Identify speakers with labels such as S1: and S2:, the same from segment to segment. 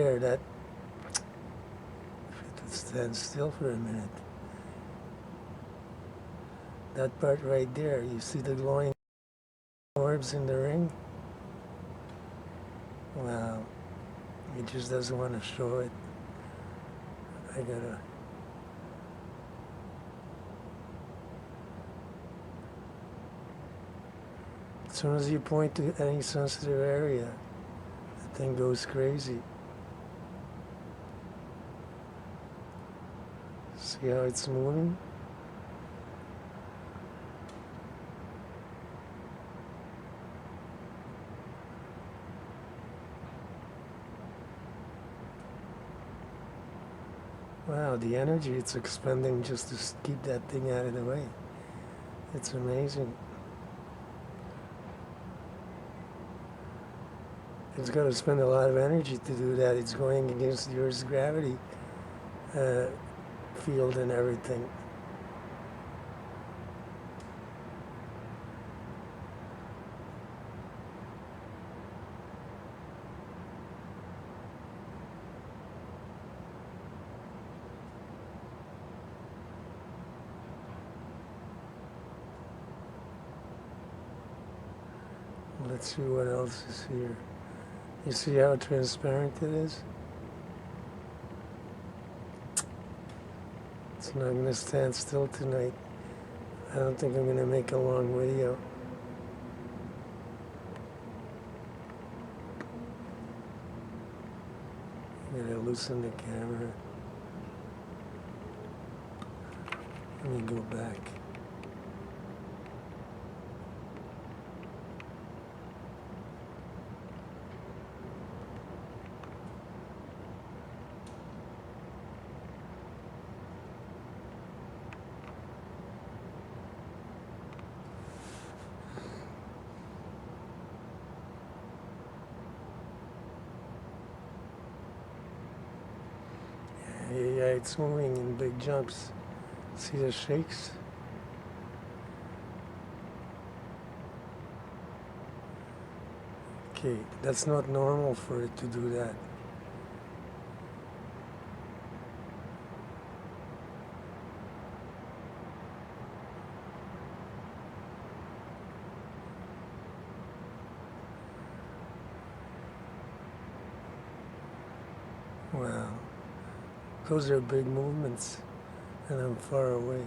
S1: there, that, if it would stand still for a minute, that part right there, you see the glowing orbs in the ring? Wow, he just doesn't want to show it. I gotta... As soon as you point to any sensitive area, the thing goes crazy. See how it's moving? Wow, the energy it's expending just to keep that thing out of the way. It's amazing. It's got to spend a lot of energy to do that. It's going against the Earth's gravity field and everything. Let's see what else is here. You see how transparent it is? It's not going to stand still tonight. I don't think I'm going to make a long video. I'm going to loosen the camera. Let me go back. Yeah, it's moving in big jumps. See the shakes? Okay, that's not normal for it to do that. Wow. Those are big movements, and I'm far away.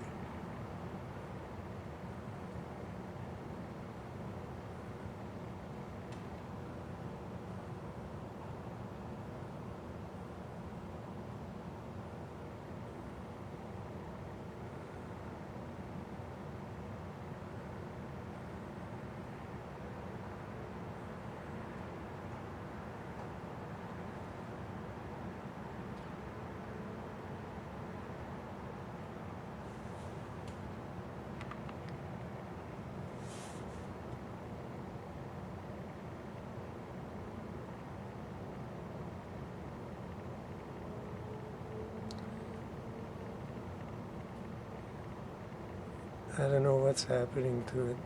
S1: I don't know what's happening to it.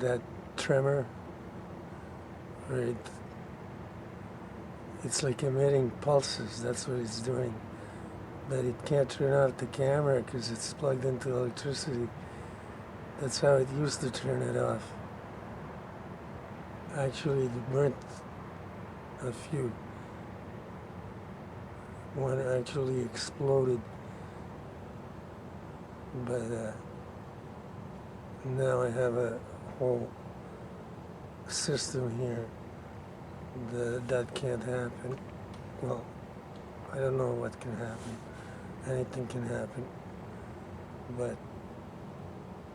S1: That tremor, right? It's like emitting pulses, that's what it's doing. But it can't turn off the camera because it's plugged into electricity. That's how it used to turn it off. Actually, it burnt a few. One actually exploded. But now I have a whole system here that can't happen. Well, I don't know what can happen. Anything can happen. But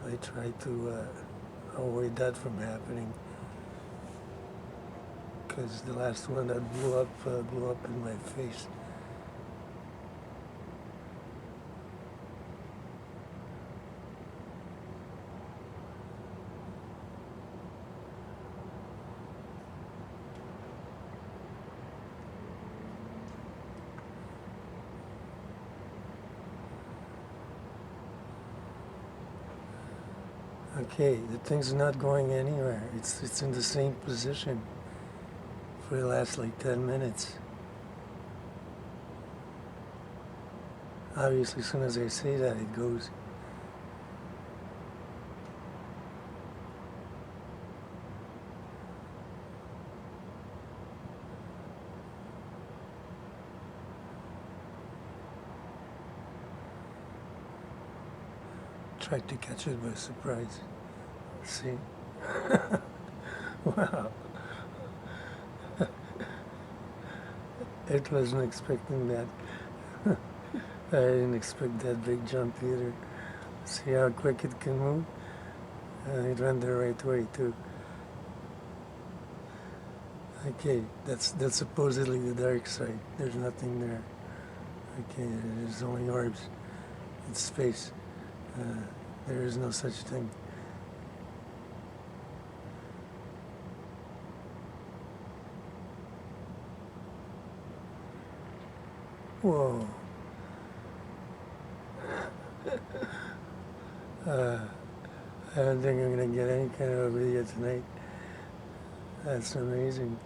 S1: I try to avoid that from happening. Because the last one that blew up in my face. Okay, the thing's not going anywhere. It's in the same position. for the last like 10 minutes. Obviously, as soon as I say that, it goes. Tried to catch it by surprise. See? Wow. It wasn't expecting that. I didn't expect that big jump either. See how quick it can move? And it went the right way too. Okay, that's supposedly the dark side. There's nothing there. Okay, there's only orbs. It's space. There is no such thing. Whoa. I don't think I'm going to get any kind of a video tonight. That's amazing.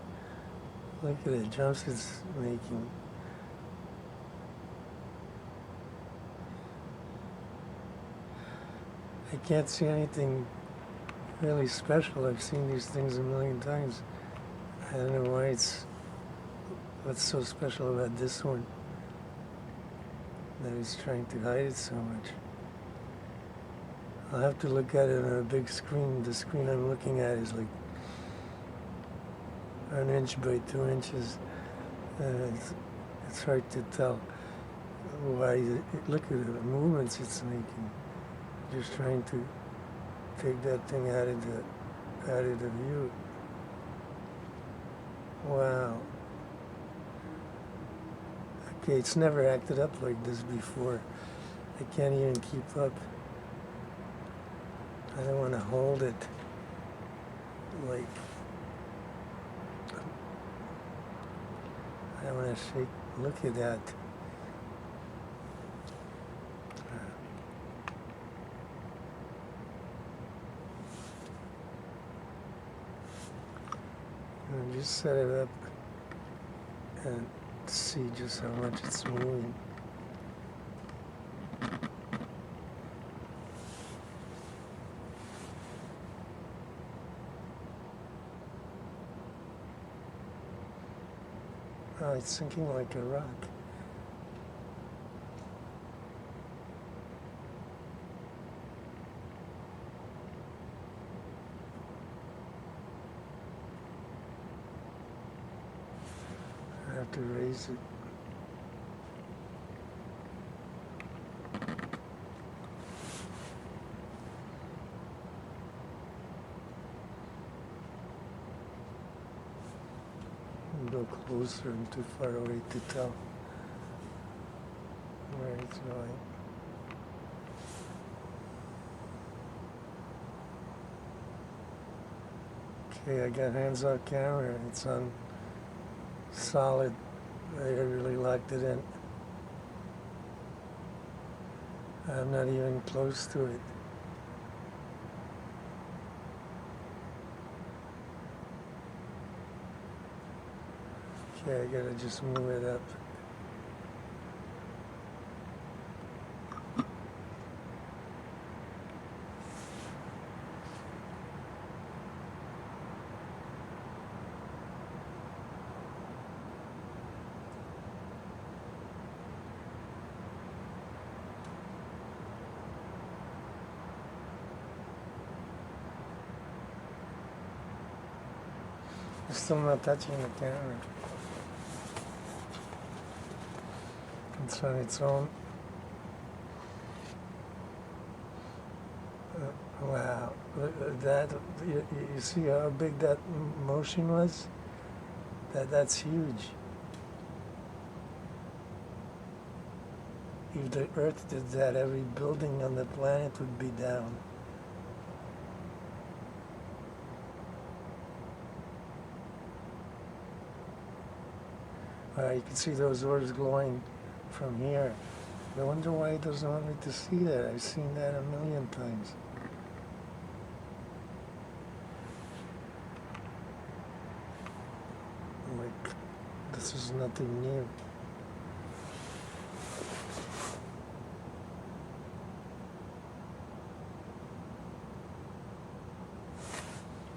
S1: Look at the jumps it's making. I can't see anything really special. I've seen these things a million times. I don't know what's so special about this one that he's trying to hide it so much. I'll have to look at it on a big screen. The screen I'm looking at is like 1 inch by 2 inches. It's hard to tell why. Look at the movements it's making. Just trying to take that thing out of the view. Wow. Okay, it's never acted up like this before. I can't even keep up. I don't want to hold it like, I don't want to shake. Look at that. And just set it up and see just how much it's moving. Oh, it's sinking like a rock. I have to raise it. Go closer and too far away to tell where it's going. Okay, I got hands on camera. It's on solid. I really locked it in. I'm not even close to it. Okay, I gotta just move it up. I'm still not touching the camera. It's on its own. Wow, that you see how big that motion was? That's huge. If the Earth did that, every building on the planet would be down. You can see those orbs glowing from here. I wonder why it doesn't want me to see that. I've seen that a million times. This is nothing new.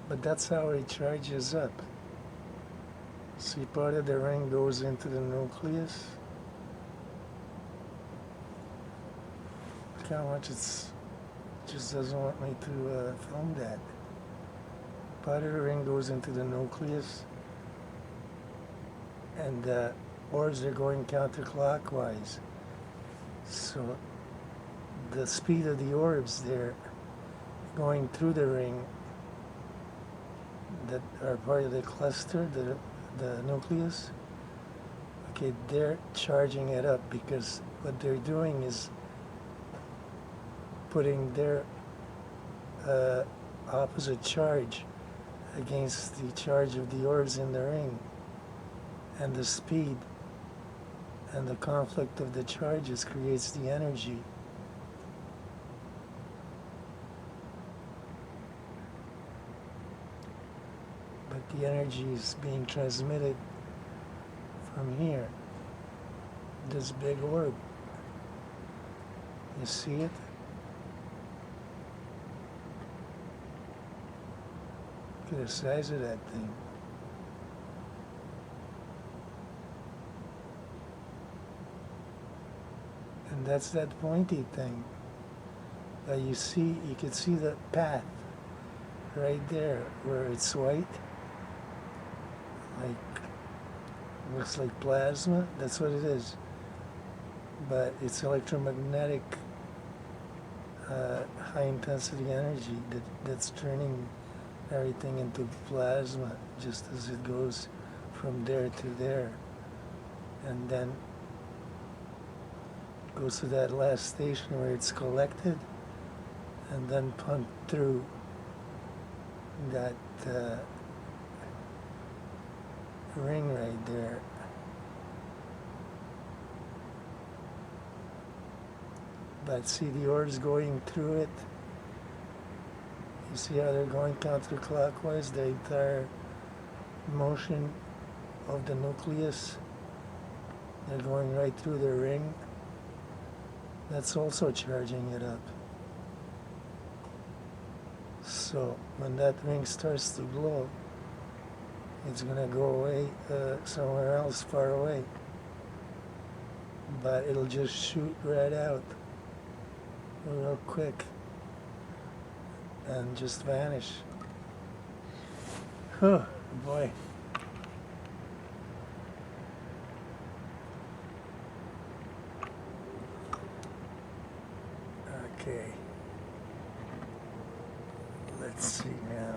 S1: But that's how it charges up. See, part of the ring goes into the nucleus. Look how much it just doesn't want me to film that. Part of the ring goes into the nucleus, and the orbs are going counterclockwise. So the speed of the orbs, they're going through the ring that are part of the cluster, the nucleus. Okay, they're charging it up because what they're doing is putting their opposite charge against the charge of the orbs in the ring, and the speed and the conflict of the charges creates the energy. But the energy is being transmitted from here, this big orb. You see it? Look at the size of that thing. And that's that pointy thing. You see, you can see the path right there where it's white. Like, looks like plasma. That's what it is. But it's electromagnetic, high intensity energy that's turning everything into plasma just as it goes from there to there, and then goes to that last station where it's collected and then pumped through that ring right there. But see the orbs going through it? You see how they're going counterclockwise, the entire motion of the nucleus? They're going right through the ring. That's also charging it up. So when that ring starts to glow, it's going to go away somewhere else far away. But it'll just shoot right out real quick and just vanish. Oh boy. Okay. Let's see now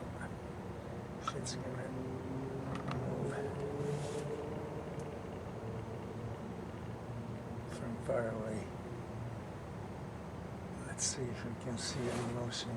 S1: if it's gonna move from far away. Let's see if we can see any motion.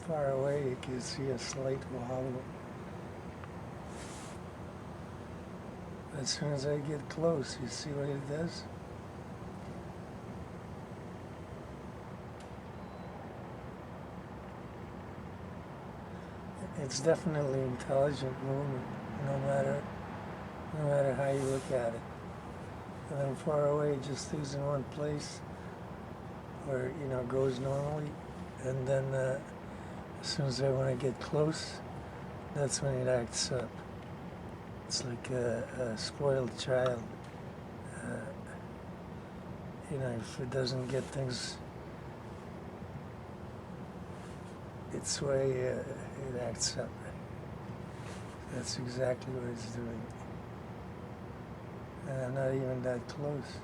S1: Far away, you can see a slight wobble. As soon as I get close, you see what it does? It's definitely intelligent movement, no matter how you look at it. And then far away, it just stays in one place, where it goes normally, and then as soon as I want to get close, that's when it acts up. It's like a spoiled child. If it doesn't get things its way, it acts up. That's exactly what it's doing. And I'm not even that close.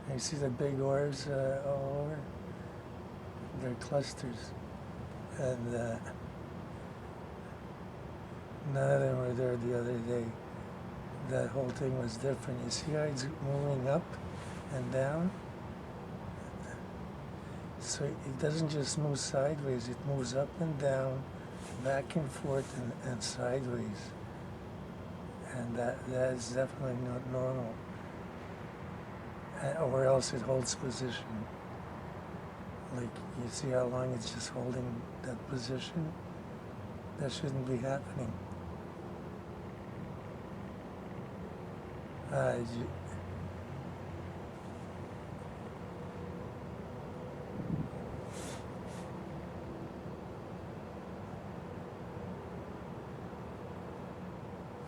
S1: And you see the big orbs all over? They're clusters. And none of them were there the other day. That whole thing was different. You see how it's moving up and down? So it doesn't just move sideways, it moves up and down, back and forth and sideways. And that is definitely not normal. Or else it holds position. Like, you see how long it's just holding that position? That shouldn't be happening.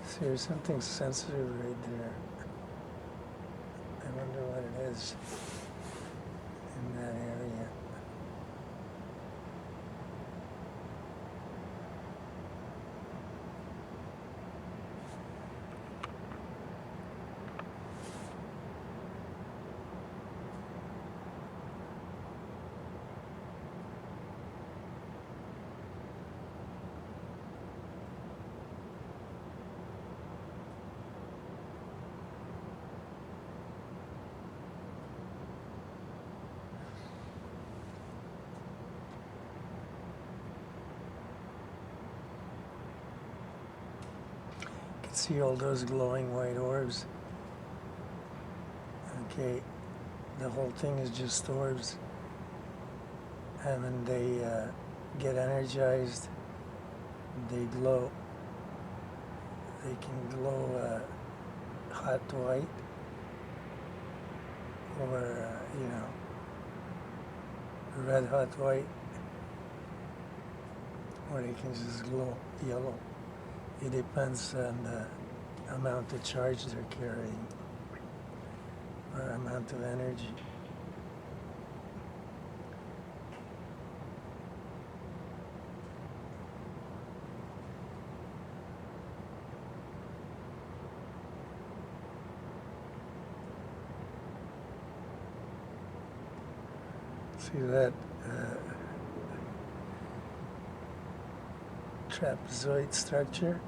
S1: See, there's something sensitive right there. I wonder what it is in that area. You can see all those glowing white orbs. Okay, the whole thing is just orbs. And when they get energized, they glow. They can glow hot white or, red hot white, or they can just glow yellow. It depends on the amount of charge they're carrying or amount of energy. See that trapezoid structure?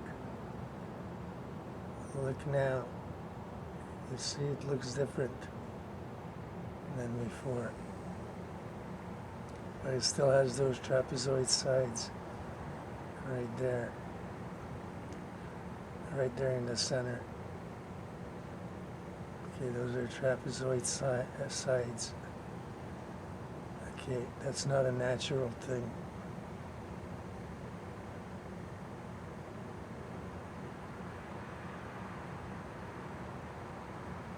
S1: Look now. You see it looks different than before. But it still has those trapezoid sides right there. Right there in the center. Okay, those are trapezoid sides. Okay, that's not a natural thing.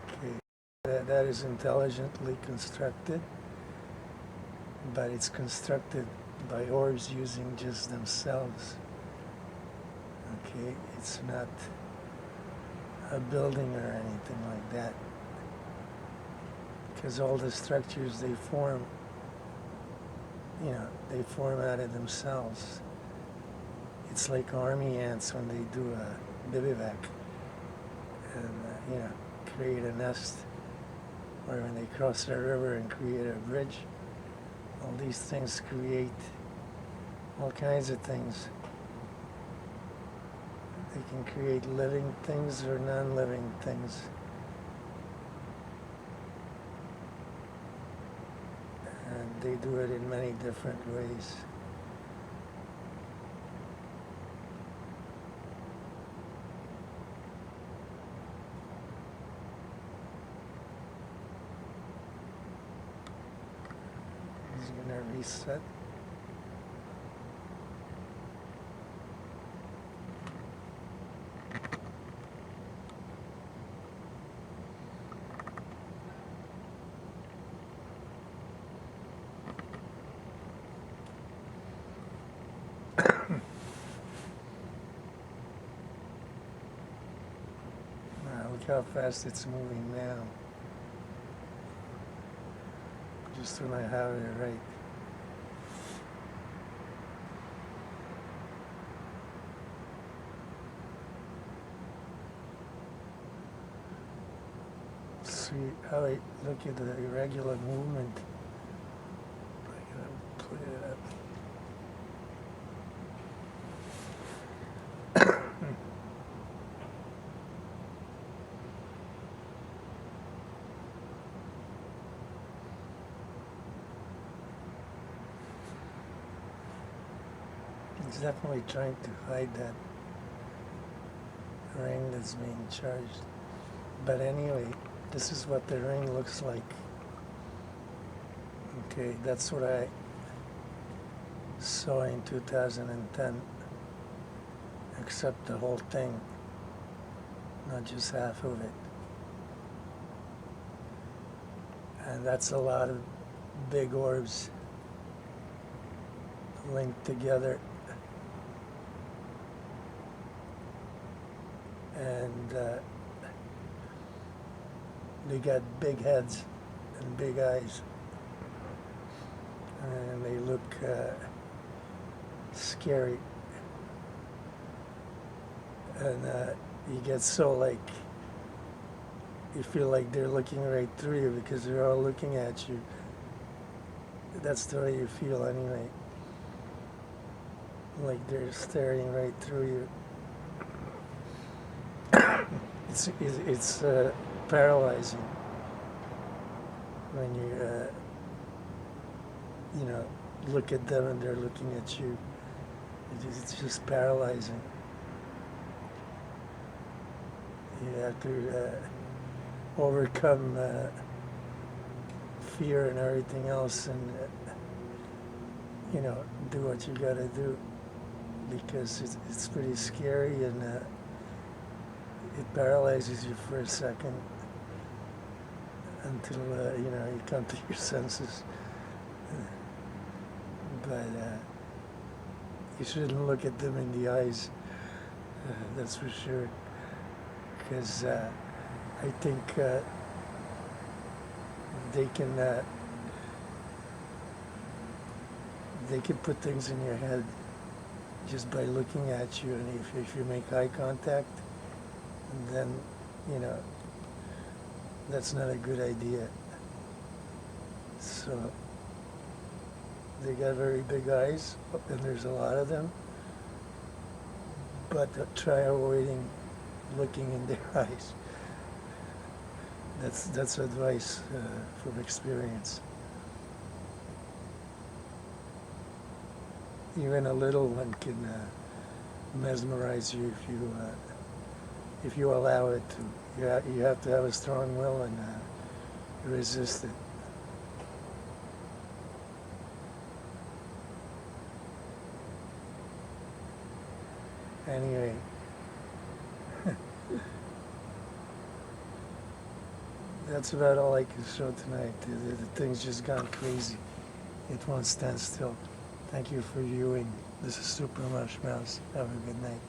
S1: Okay, that is intelligently constructed, but it's constructed by orbs using just themselves. Okay, it's not a building or anything like that. Because all the structures they form, they form out of themselves. It's like army ants when they do a bivouac and, create a nest, or when they cross a river and create a bridge. All these things create all kinds of things. They can create living things or non-living things. And they do it in many different ways. He's going to reset. Look how fast it's moving now. Just when I have it right. how I look at the irregular movement. I'm gonna put it up. It's definitely trying to hide that ring that's being charged. But anyway, this is what the ring looks like. Okay, that's what I saw in 2010, except the whole thing, not just half of it. And that's a lot of big orbs linked together. And they got big heads and big eyes, and they look scary. And you get so like, you feel like they're looking right through you because they're all looking at you. That's the way you feel anyway. Like they're staring right through you. It's paralyzing when you look at them and they're looking at you. It's just paralyzing. You have to overcome fear and everything else, and do what you got to do, because it's pretty scary, and it paralyzes you for a second until you come to your senses. But you shouldn't look at them in the eyes, that's for sure, because I think they can put things in your head just by looking at you, and if you make eye contact, then that's not a good idea. So they got very big eyes, and there's a lot of them, but try avoiding looking in their eyes. That's advice from experience. Even a little one can mesmerize you if you allow it to. You have to have a strong will and resist it. Anyway, that's about all I can show tonight. The thing's just gone crazy. It won't stand still. Thank you for viewing. This is Super Mush Mouse. Have a good night.